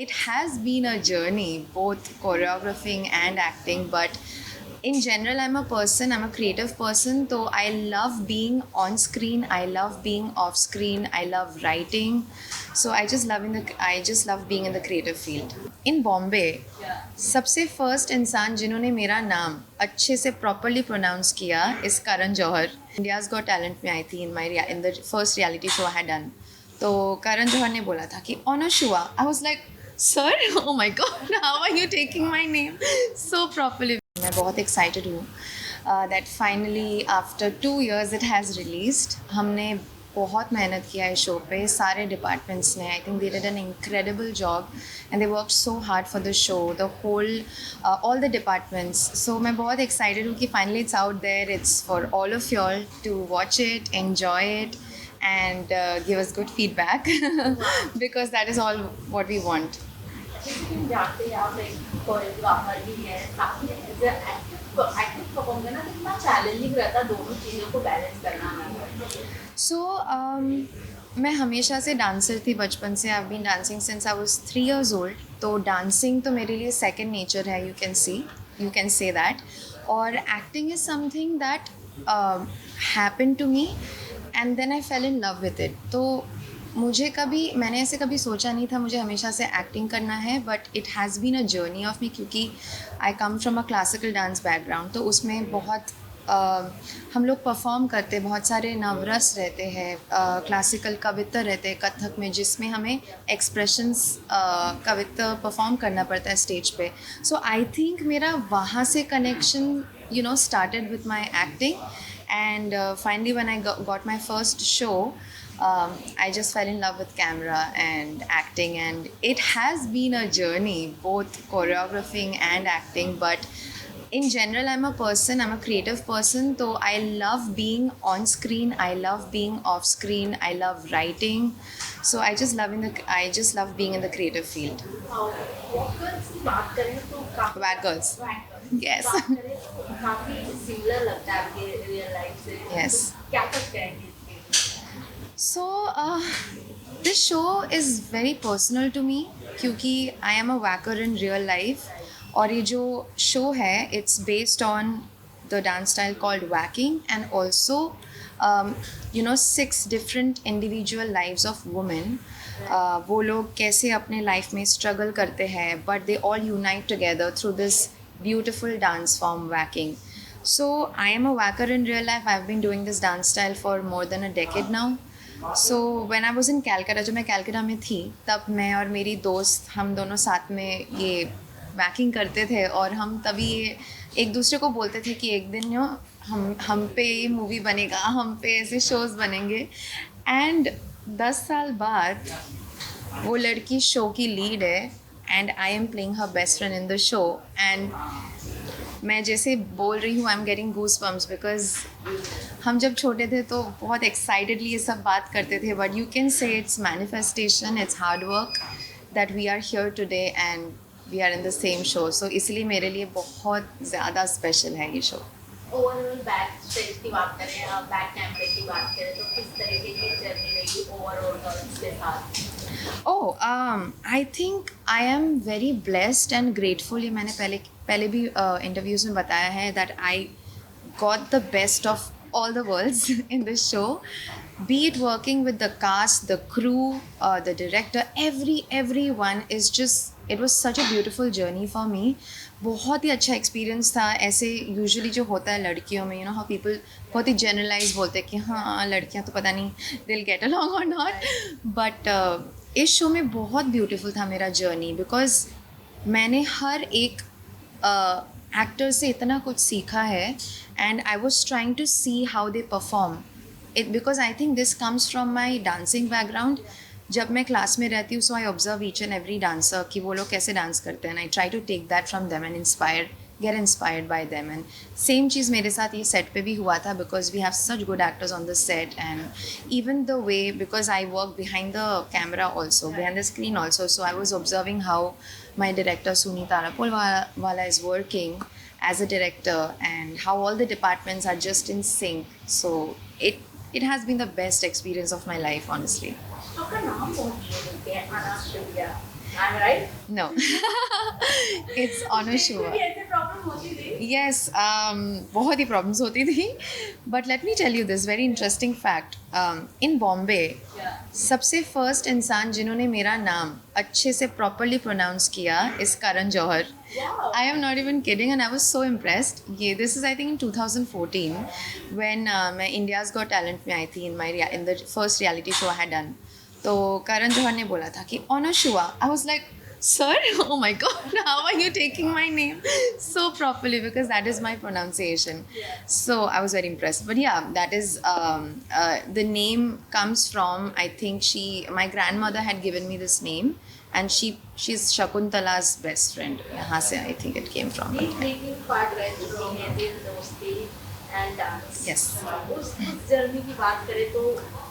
It has been a journey, both choreographing and acting, but in general, I'm a creative person, so I love being on screen, I love being off screen, I love writing. So I just love being in the creative field. In Bombay, सबसे first इंसान जिन्होंने मेरा नाम अच्छे से properly pronounce किया इस Karan Johar. India's got talent में आई थी in the first reality show I had done. तो करण जौहर ने बोला था कि Anushua. I was like sir, oh my god, how are you taking my name so properly. मैं बहुत एक्साइटेड हूँ that finally after 2 years it has released. हमने बहुत मेहनत किया है शो पे, सारे डिपार्टमेंट्स ने. I think they did an incredible job and they work so hard for the show, the whole all the departments. So मैं बहुत एक्साइटेड हूँ कि finally it's out there. It's for all of you all to watch it, enjoy it and give us good feedback because that is all what we want. जाते आप एक choreographer भी है, साथ में एज एक्टिव परफॉर्म करना कितना challenging रहता है दोनों चीज़ों को बैलेंस करना है. So मैं हमेशा से डांसर थी बचपन से. I been dancing since I was 3 years old. तो डांसिंग तो मेरे लिए सेकंड नेचर है, यू कैन से दैट. और acting is something that happen to me and then I fell in love with it. तो मैंने ऐसे कभी सोचा नहीं था मुझे हमेशा से एक्टिंग करना है, but it has been a journey of me क्योंकि I come from a classical dance background. तो उसमें बहुत हम लोग परफॉर्म करते, बहुत सारे नवरस रहते हैं, क्लासिकल कविता रहते हैं कथक में, जिसमें हमें एक्सप्रेशंस कविता परफॉर्म करना पड़ता है स्टेज पे. सो आई थिंक मेरा वहाँ से connection started with my acting. And finally when I got my first show, I just fell in love with camera and acting, and it has been a journey, both choreographing and acting. But in general, I'm a creative person, so I love being on screen, I love being off screen, I love writing. So I just love being in the creative field. Walkers की बात करें तो काफी Waggles. Yes. बात करें तो काफी similar लगता है आपके रियल लाइफ से. Yes. तो क्या कुछ कहेंगे इसके लिए? So this show is very personal to me क्योंकि I am a whacker in real life. और ये जो शो है it's based on the dance style called whacking, and also 6 different individual lives of women. वो लोग कैसे अपने life में स्ट्रगल करते हैं, but they all unite together through this beautiful dance form whacking. So I am a whacker in real life. I've been doing this dance style for more than a decade now. So when I was in Calcutta, जब मैं कैलकाटा में थी, तब मैं और मेरी दोस्त हम दोनों साथ में ये वैकिंग करते थे. और हम तभी एक दूसरे को बोलते थे कि एक दिन हम पे ये मूवी बनेगा, हम पे ऐसे शोज़ बनेंगे. एंड 10 साल बाद वो लड़की शो की लीड है and I am playing her best friend in the show. And मैं जैसे बोल रही हूँ I am getting goose bumps because हम जब छोटे थे तो बहुत एक्साइटेडली ये सब बात करते थे. But you can say it's manifestation, it's hard work that we are here today and we are in the same show. So इसलिए मेरे लिए बहुत ज़्यादा स्पेशल है ये शो. ओवरऑल बैक स्टेज की बात करें, बैक कैमरे की बात करें, तो किस तरीके की जर्नी रही ओवरऑल गर्ल्स के साथ? I think I am very blessed and grateful. ये मैंने पहले भी इंटरव्यूज़ में बताया है that I got the best of all the worlds in this show, be it working with the cast, the crew, the director, everyone is just, it was such a beautiful journey for me. बहुत ही अच्छा experience था. ऐसे usually जो होता है लड़कियों में, how people बहुत ही जनरलाइज बोलते हैं कि हाँ लड़कियाँ तो पता नहीं दिल गेट अलॉन्ग और नॉट. बट इस शो में बहुत ब्यूटीफुल था मेरा जर्नी बिकॉज मैंने हर एक एक्टर से इतना कुछ सीखा है. And I was trying to see how they perform it because I think this comes from my dancing background. जब मैं क्लास में रहती हूँ so I observe each and every dancer कि वो लोग कैसे डांस करते हैं, and I try to take that from them and get inspired by them. And same चीज़ मेरे साथ ये set पे भी हुआ था because we have such good actors on the set, and even the way, because I work behind the camera also, behind the screen also, so I was observing how my director Sunita Arapolwala is working as a director and how all the departments are just in sync. So it has been the best experience of my life, honestly. आपका नाम बहुत है Anastasia. I am right? No. It's Anushua. भी ऐसे problem होती थी? Yes, बहुत ही problems होती थी. But let me tell you this very interesting fact. In Bombay, Yeah. सबसे फर्स्ट इंसान जिन्होंने मेरा नाम अच्छे से प्रॉपरली प्रोनाउंस किया is Karan Johar. Wow. I am not even kidding, and I was so impressed. ये this is I think in 2014 when मैं India's Got Talent में आई थी in the first reality show I had done. तो करण जौहर ने बोला था कि Anushua. I was like, sir, oh my god, how are you taking my name so properly, because that is my pronunciation. So I was very impressed. But yeah, that is the name comes from, I think my grandmother had given me this name, and she's Shakuntala's best friend. यहाँ से I think it came from. Taking part right from Indian दोस्ती and dance. Yes. उस journey की बात करें तो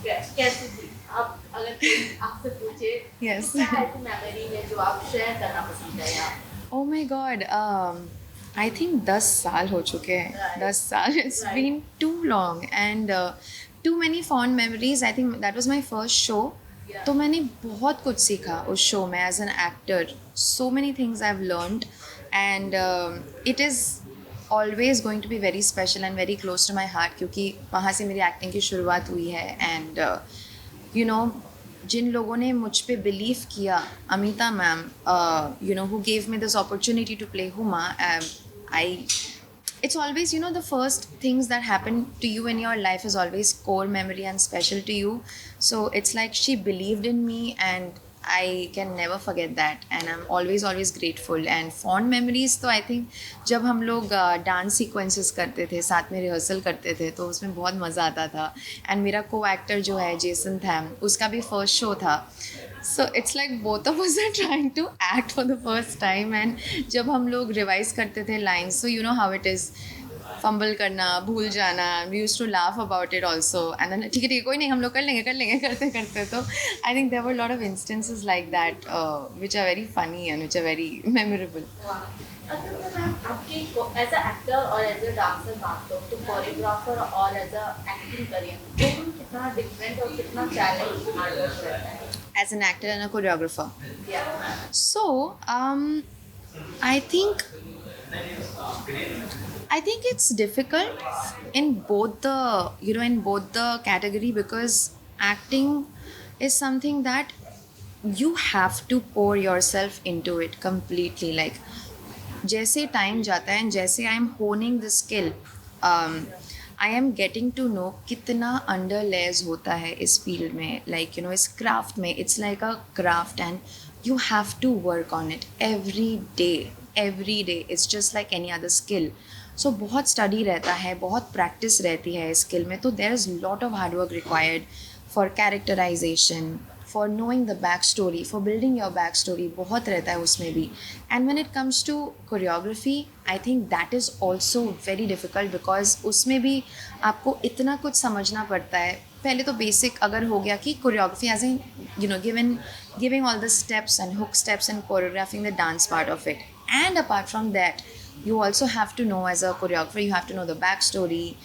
कैसी थी? अब अगर कोई आपसे पूछे Yes. क्या ऐसी मेमोरी है जो आप शेयर करना पसंद है या Oh my god, I think 10 साल हो चुके हैं. Right. 10 साल. It's Right. been too long and too many fond memories. I think that was my first show. Yeah. तो मैंने बहुत कुछ सीखा उस शो में as an actor. So many things I have learned and it is always going to be very special and very close to my heart, क्योंकि वहाँ से मेरी एक्टिंग की शुरुआत हुई है. एंड यू नो, जिन लोगों ने मुझ पे बिलीव किया, Amita ma'am, you know, who gave me this opportunity to play Huma, I it's always, you know, the first things that happen to you in your life is always core memory and special to you. So it's like she believed in me and I can never forget that, and I'm always grateful. And fond memories तो I think जब हम लोग dance sequences करते थे, साथ में rehearsal करते थे, तो उसमें बहुत मज़ा आता था. एंड मेरा को एक्टर जो है जेसन थैम, उसका भी फर्स्ट शो था. So it's like both of us are trying to act for the first time, and जब हम लोग रिवाइज करते थे lines, so you know how it is, fumble करना, भूल जाना, we used to laugh about it also, and then ठीक है कोई नहीं, हम लोग कर लेंगे करते करते. तो I think there were a lot of instances like that which are very funny and which are very memorable. अगर मैं आपके एज अ एक्टर और एज अ डांसर बात करूँ तो कोरियोग्राफर और एज अ एक्टिंग करियर दोनों कितना डिफरेंट और कितना चैलेंज हार्ड वर्क रहता है? As an actor and a choreographer. Yeah. So, I think it's difficult in both the category, because acting is something that you have to pour yourself into it completely. Like, जैसे time जाता है, जैसे I am honing the skill, I am getting to know कितना under layers होता है इस field में, like you know, इस क्राफ्ट में. It's like a craft and you have to work on it every day. It's just like any other skill. So बहुत study रहता है, बहुत प्रैक्टिस रहती है इस स्किल में. तो there is lot of hard work required for characterisation, for knowing the backstory, for building your backstory, बहुत रहता है उसमें भी. And when it comes to choreography, I think that is also very difficult, because उसमें भी आपको इतना कुछ समझना पड़ता है. पहले तो बेसिक अगर हो गया कि choreography as in, you know, giving all the steps and hook steps and choreographing the dance part of it. And apart from that, you also have to know, as a choreographer, you have to know the backstory,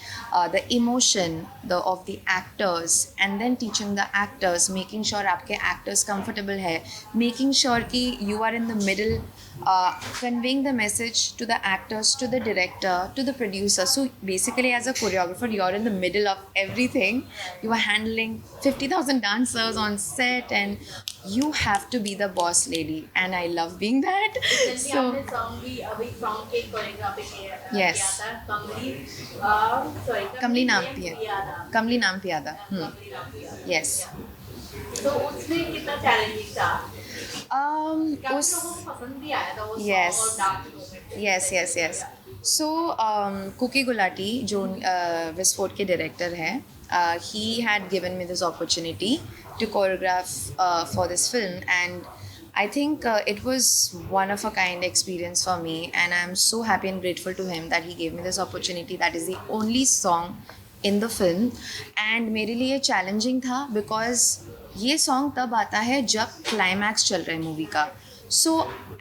the emotion of the actors, and then teaching the actors, making sure आपके actors comfortable है, making sure कि you are in the middle, conveying the message to the actors, to the director, to the producer. So basically, as a choreographer, you're in the middle of everything. You are handling 50,000 dancers on set, and you have to be the boss lady, and I love being that. Recently So आपने song भी अभी song के choreography Yes. किया था, कमली कमली नाम ने पिया. किया था. कमली नाम पियादा. कमली नाम पिया. Yes. तो उसमें कितना चैलेंजिंग था? काफी उस लोगों को पसंद भी आया था वो Yes. सॉन्ग और dance movement. yes. So Cookie Gulati जो विस्फोट के डायरेक्टर हैं, he had given me this opportunity to choreograph for this film, and I think it was one of a kind experience for me, and I'm so happy and grateful to him that he gave me this opportunity. That is the only song in the film, and मेरे लिए challenging था, because ये song तब आता है जब climax चल रहा है मूवी का. So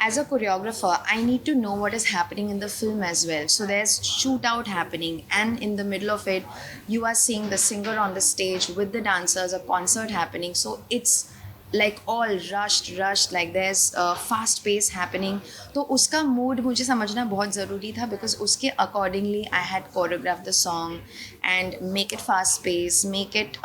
as a choreographer, I need to know what is happening in the film as well. So there's shootout happening, and in the middle of it, you are seeing the singer on the stage with the dancers, a concert happening. So it's like all rushed like there's fast pace happening. तो उसका mood मुझे समझना बहुत ज़रूरी था, because उसके accordingly I had choreographed the song and make it fast pace, make it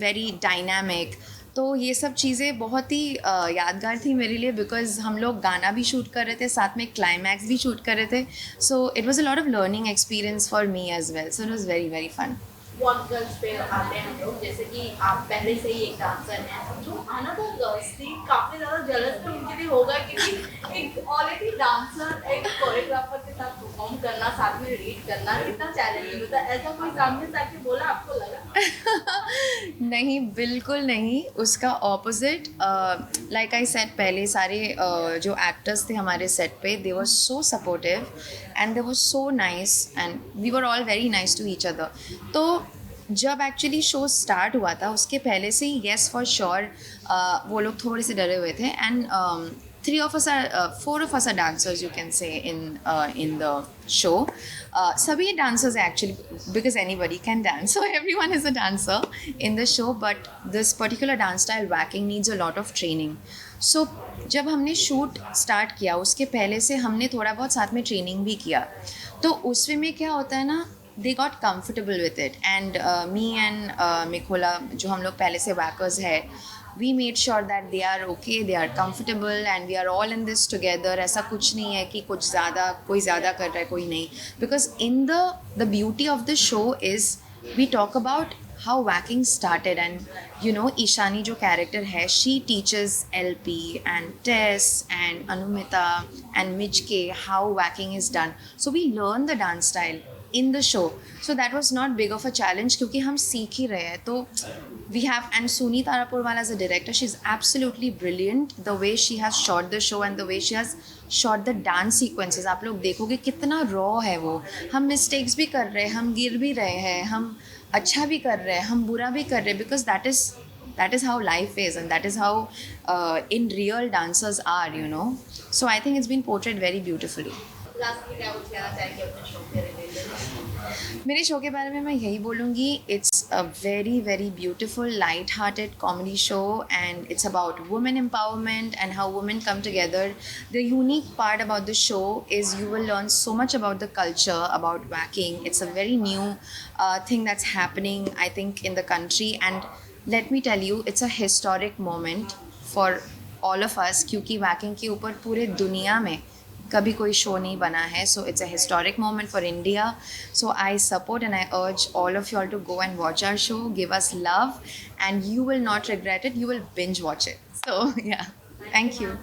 very dynamic. तो ये सब चीज़ें बहुत ही यादगार थी मेरे लिए, बिकॉज हम लोग गाना भी शूट कर रहे थे, साथ में क्लाइमैक्स भी शूट कर रहे थे. So it was a lot of learning experience for me as well. So it was very very fun. What girls पे आते हैं हम लोग, जैसे कि आप पहले से ही एक डांसर हैं, जो अनदर गर्ल्स थी काफ़ी ज़्यादा जलस तो उनके लिए होगा, क्योंकि एक ऑलरेडी डांसर एक कोरियोग्राफर के साथ परफॉर्म करना, साथ में रीड करना कितना चैलेंजिंग होता है. ऐसा कोई सामने से आके बोला, आपको लगा? नहीं, बिल्कुल नहीं. उसका ऑपोजिट. लाइक आई सेड, पहले सारे जो एक्टर्स थे हमारे सेट पे, they were so supportive and they were so nice and we were all very nice to each other. तो जब एक्चुअली शो स्टार्ट हुआ था, उसके पहले से ही येस फॉर श्योर वो लोग थोड़े से डरे हुए थे. And 4 of us are dancers, you can say, in the show. सभी dancers actually, because anybody can dance, so everyone is a dancer in the show. But this particular dance style, whacking, needs a lot of training. So जब हमने shoot start किया, उसके पहले से हमने थोड़ा बहुत साथ में ट्रेनिंग भी किया. तो उसमें में क्या होता है ना, they got comfortable with it. And me and Mikhola, जो हम लोग पहले से whackers है, we made sure that they are okay, they are comfortable and we are all in this together. ऐसा कुछ नहीं है कि कोई ज़्यादा कर रहा है, कोई नहीं. Because in the beauty of the show is we talk about how whacking started. And you know, Ishani जो character है, she teaches LP and Tess and Anumita and Mijke how whacking is done. So we learn the dance style in the show. So that was not big of a challenge, क्योंकि हम सीख ही रहे हैं. तो we have, and Suni Tarapurwala as a director, she's absolutely brilliant. The way she has shot the show and the way she has shot the dance sequences, आप लोग देखोगे कितना raw है वो. हम mistakes भी कर रहे हैं, हम गिर भी रहे हैं, हम अच्छा भी कर रहे हैं, हम बुरा भी कर रहे हैं, because that is how life is, and that is how in real dancers are, you know. So I think it's been portrayed very beautifully. Last क्या कुछ कहना चाहेंगे अपने शो के रिलेटेड? मेरे शो के बारे में मैं यही बोलूँगी, it's a very very beautiful light hearted comedy show and it's about women empowerment and how women come together. The unique part about the show is you will learn so much about the culture, about whacking. It's a very new thing that's happening, I think, in the country. And let me tell you, it's a historic moment for all of us, क्योंकि whacking के ऊपर पूरे दुनिया में कभी कोई show नहीं बना है. So it's a historic moment for India. So I support and I urge all of you all to go and watch our show. Give us love and you will not regret it. You will binge watch it. So yeah, thank you.